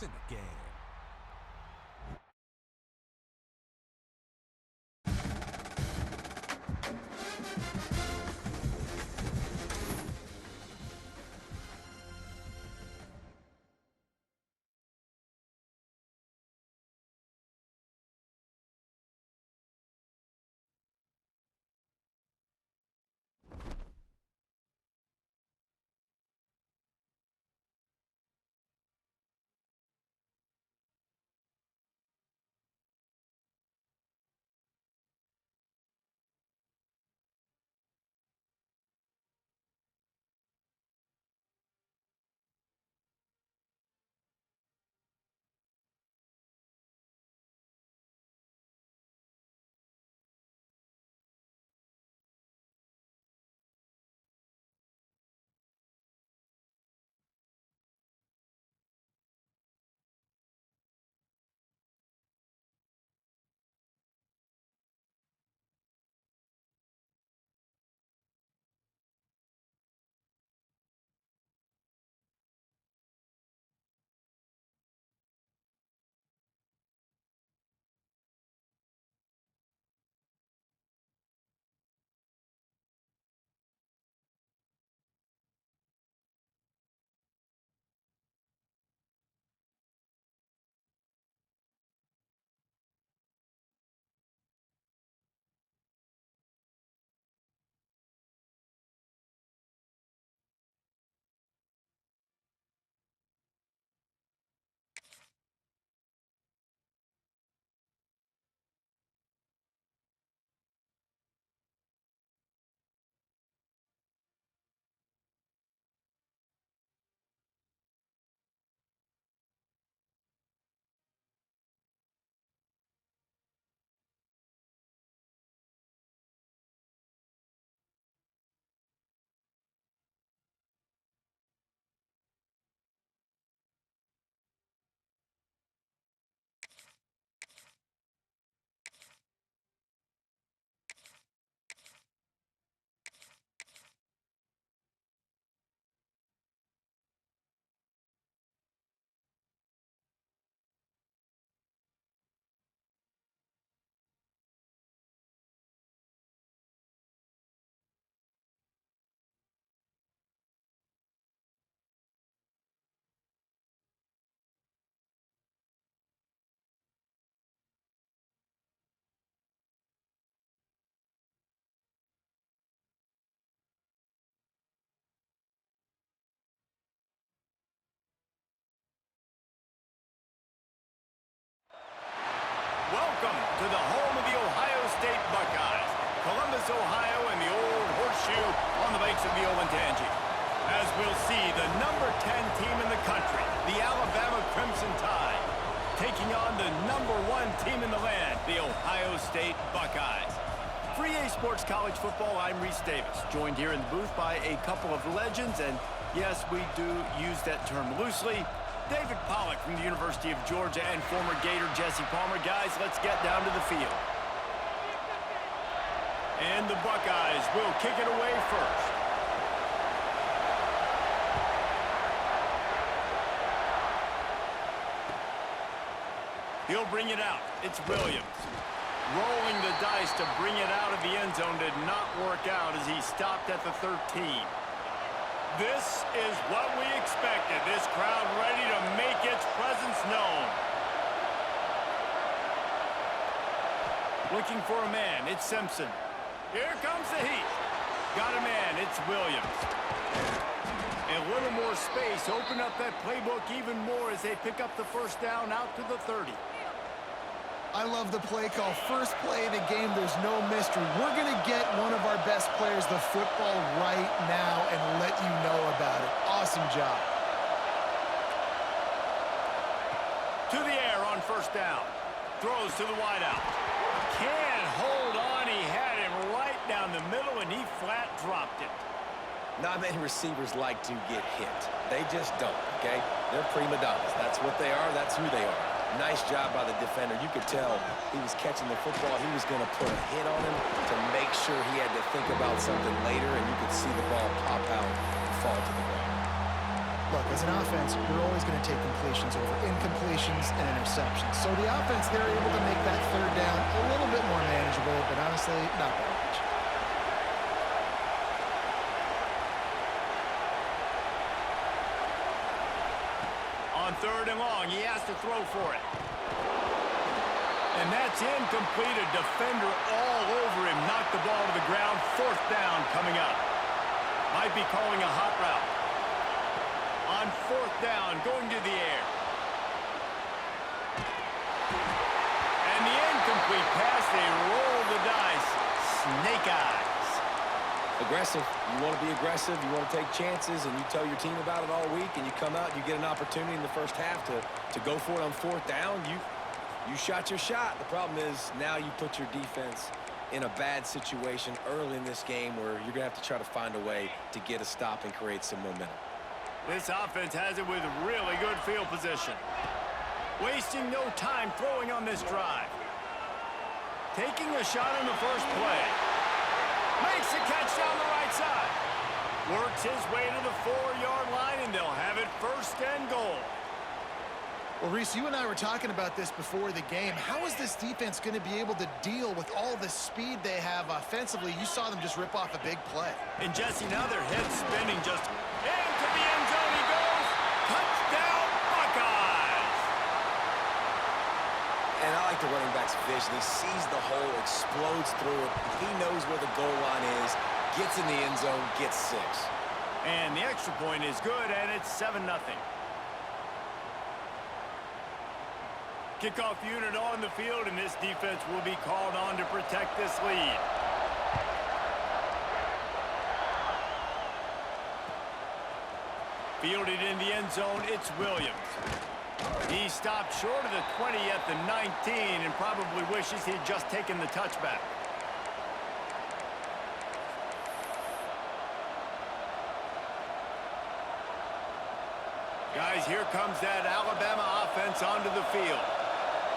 in the game. Welcome to the home of the Ohio State Buckeyes, Columbus, Ohio, and the old horseshoe on the banks of the Olentangy. As we'll see, the number 10 team in the country, the Alabama Crimson Tide, taking on the number 1 team in the land, the Ohio State Buckeyes. For EA Sports College Football, I'm Reese Davis, joined here in the booth by a couple of legends, and yes, we do use that term loosely. David Pollack from the University of Georgia and former Gator Jesse Palmer. Guys, let's get down to the field. And the Buckeyes will kick it away first. He'll bring it out. It's Williams. Rolling the dice to bring it out of the end zone did not work out as he stopped at the 13. This is what we expected. This crowd ready to make its presence known. Looking for a man, it's Simpson. Here comes the heat. Got a man, it's Williams. A little more space, open up that playbook even more as they pick up the first down out to the 30. I love the play call. First play of the game, there's no mystery. We're going to get one of our best players the football right now and let you know about it. Awesome job. To the air on first down. Throws to the wideout. Can't hold on. He had him right down the middle, and he flat dropped it. Not many receivers like to get hit. They just don't, okay? They're prima donnas. That's what they are. That's who they are. Nice job by the defender. You could tell he was catching the football. He was going to put a hit on him to make sure he had to think about something later, and you could see the ball pop out and fall to the ground. Look, as an offense, you're always going to take completions over incompletions and interceptions. So the offense, they're able to make that third down a little bit more manageable, but honestly, not that much. On 3rd and long, he has to throw for it. And that's incomplete. A defender all over him. Knocked the ball to the ground. 4th down coming up. Might be calling a hot route. On 4th down, going to the air. And the incomplete pass, they roll the dice. Snake eyes. Aggressive. You want to be aggressive. You want to take chances, and you tell your team about it all week, and you come out and you get an opportunity in the first half to go for it on 4th down. You shot your shot. The problem is now you put your defense in a bad situation early in this game where you're going to have to try to find a way to get a stop and create some momentum. This offense has it with really good field position. Wasting no time throwing on this drive. Taking a shot on the first play. Makes the catch down the right side. Works his way to the 4-yard line, and they'll have it 1st and goal. Well, Reese, you and I were talking about this before the game. How is this defense going to be able to deal with all the speed they have offensively? You saw them just rip off a big play. And Jesse, now their head spinning just into the end zone he goes. Touchdown, Buckeyes! And I like the running back's vision. He sees the hole, explodes through it. He knows where the goal line is, gets in the end zone, gets 6. And the extra point is good, and it's 7-0. Kickoff unit on the field, and this defense will be called on to protect this lead. Fielded in the end zone, it's Williams. He stopped short of the 20 at the 19 and probably wishes he'd just taken the touchback. Guys, here comes that Alabama offense onto the field.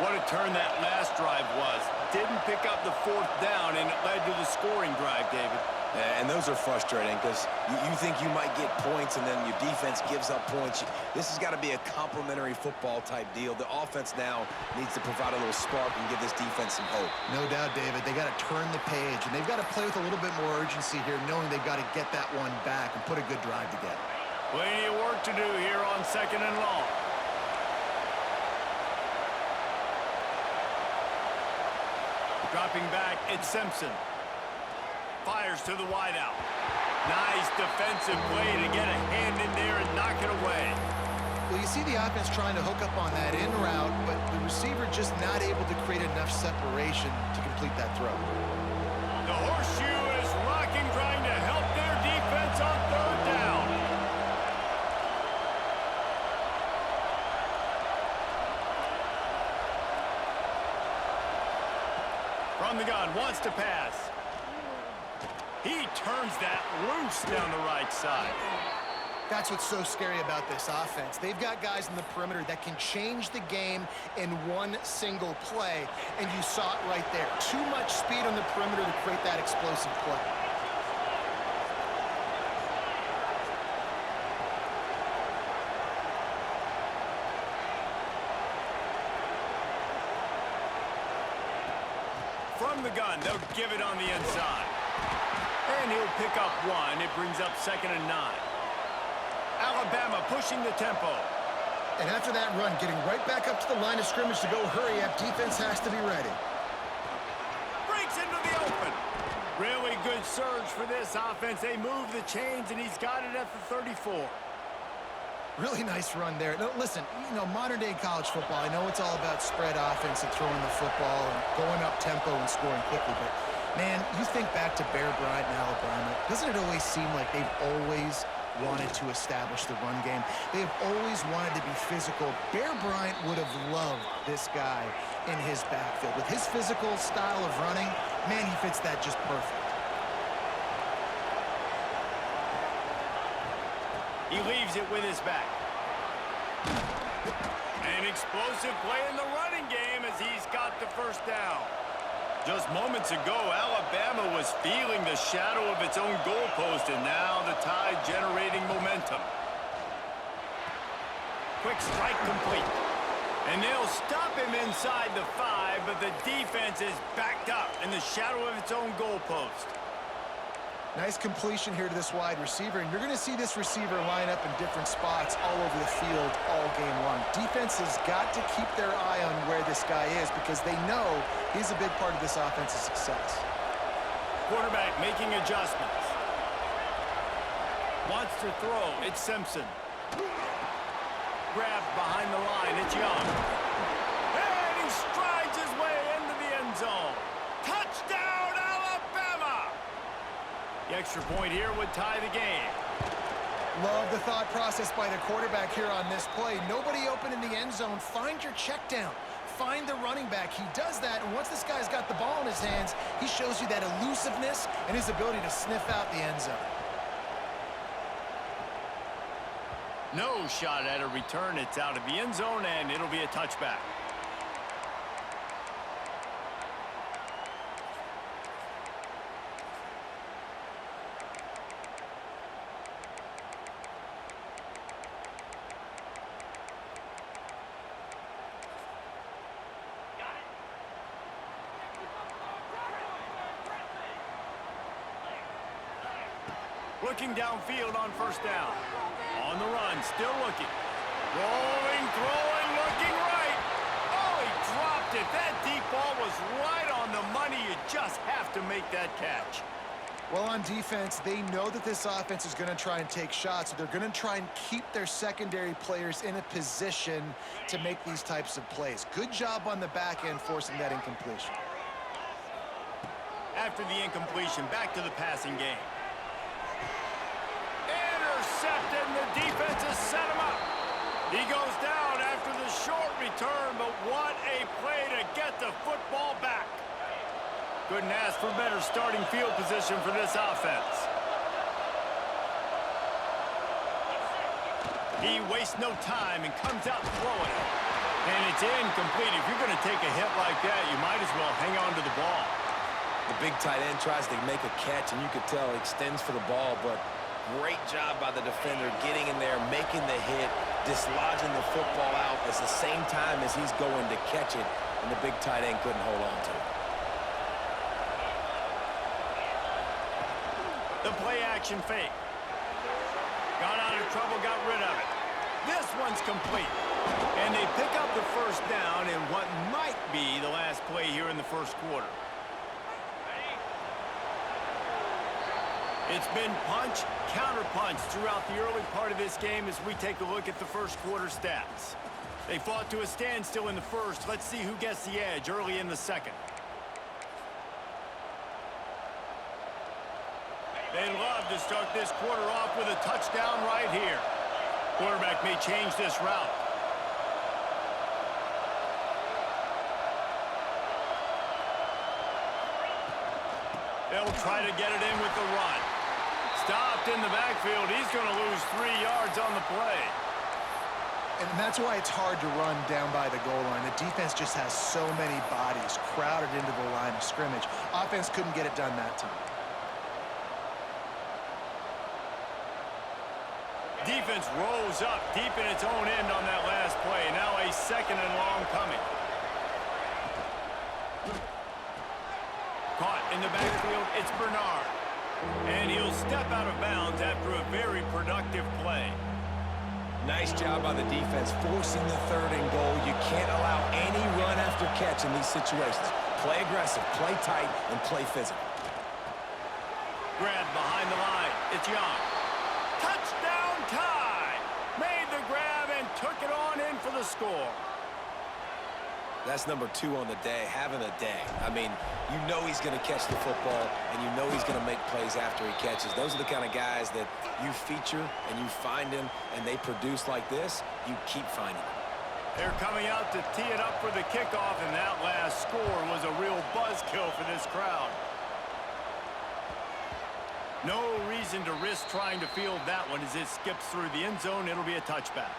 What a turn that last drive was. Didn't pick up the 4th down, and it led to the scoring drive, David. Yeah, and those are frustrating because you think you might get points and then your defense gives up points. This has got to be a complementary football type deal. The offense now needs to provide a little spark and give this defense some hope. No doubt, David. They got to turn the page, and they've got to play with a little bit more urgency here, knowing they've got to get that one back and put a good drive together. Plenty of work to do here on 2nd and long. Dropping back, it's Simpson. Fires to the wideout. Nice defensive play to get a hand in there and knock it away. Well, you see the offense trying to hook up on that in route, but the receiver just not able to create enough separation to complete that throw. The horseshoe is rocking, trying to help their defense on 3rd down. From the gun, wants to pass. He turns that loose down the right side. That's what's so scary about this offense. They've got guys in the perimeter that can change the game in one single play, and you saw it right there. Too much speed on the perimeter to create that explosive play. From the gun, they'll give it on the inside. And he'll pick up 1. It brings up 2nd and 9. Alabama pushing the tempo. And after that run, getting right back up to the line of scrimmage to go hurry up, defense has to be ready. Breaks into the open. Really good surge for this offense. They move the chains, and he's got it at the 34. Really nice run there. No, listen, you know, modern-day college football, I know it's all about spread offense and throwing the football and going up tempo and scoring quickly, but, man, you think back to Bear Bryant in Alabama, doesn't it always seem like they've always wanted to establish the run game? They have always wanted to be physical. Bear Bryant would have loved this guy in his backfield. With his physical style of running, man, he fits that just perfect. He leaves it with his back. An explosive play in the running game as he's got the 1st down. Just moments ago, Alabama was feeling the shadow of its own goalpost, and now the Tide generating momentum. quick strike complete. And they'll stop him inside the 5, but the defense is backed up in the shadow of its own goalpost. Nice completion here to this wide receiver, and you're going to see this receiver line up in different spots all over the field all game long. Defense has got to keep their eye on where this guy is because they know he's a big part of this offense's success. Quarterback making adjustments. Wants to throw. It's Simpson. Grabbed behind the line. It's Young. And he strides his way into the end zone. Touchdown, Alabama! The extra point here would tie the game. Love the thought process by the quarterback here on this play. Nobody open in the end zone. Find your check down. Find the running back. He does that, and once this guy's got the ball in his hands, he shows you that elusiveness and his ability to sniff out the end zone. No shot at a return. It's out of the end zone, and it'll be a touchback. Looking downfield on first down. On the run, still looking. Rolling, throwing, looking right. Oh, he dropped it. That deep ball was right on the money. You just have to make that catch. Well, on defense, they know that this offense is going to try and take shots, so they're going to try and keep their secondary players in a position to make these types of plays. Good job on the back end forcing that incompletion. After the incompletion, back to the passing game. Intercepted, and the defense has set him up. He goes down after the short return, but what a play to get the football back. Couldn't ask for better starting field position for this offense. He wastes no time and comes out throwing it. And it's incomplete. If you're going to take a hit like that, you might as well hang on to the ball. The big tight end tries to make a catch, and you could tell he extends for the ball, but great job by the defender getting in there, making the hit, dislodging the football out at the same time as he's going to catch it, and the big tight end couldn't hold on to it. The play-action fake. Got out of trouble, got rid of it. This one's complete. And they pick up the first down in what might be the last play here in the first quarter. It's been punch, counter-punch throughout the early part of this game as we take a look at the first quarter stats. They fought to a standstill in the first. Let's see who gets the edge early in the second. They'd love to start this quarter off with a touchdown right here. Quarterback may change this route. They'll try to get it in with the run. Stopped in the backfield. He's going to lose 3 yards on the play. And that's why it's hard to run down by the goal line. The defense just has so many bodies crowded into the line of scrimmage. Offense couldn't get it done that time. Defense rose up deep in its own end on that last play. Now a second and long coming. Caught in the backfield, it's Bernard. And he'll step out of bounds after a very productive play. Nice job by the defense forcing the third and goal. You can't allow any run after catch in these situations. Play aggressive, play tight, and play physical. Grab behind the line. It's Young. Touchdown tie! Made the grab and took it on in for the score. That's number 2 on the day, having a day. I mean, you know he's going to catch the football, and you know he's going to make plays after he catches. Those are the kind of guys that you feature and you find them, and they produce like this, you keep finding them. They're coming out to tee it up for the kickoff, and that last score was a real buzzkill for this crowd. No reason to risk trying to field that one as it skips through the end zone. It'll be a touchback.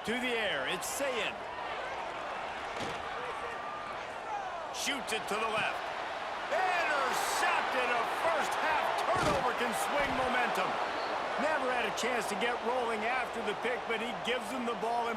To the air, it's Sayin. Shoots it to the left. Intercepted. A first-half turnover can swing momentum. Never had a chance to get rolling after the pick, but he gives them the ball in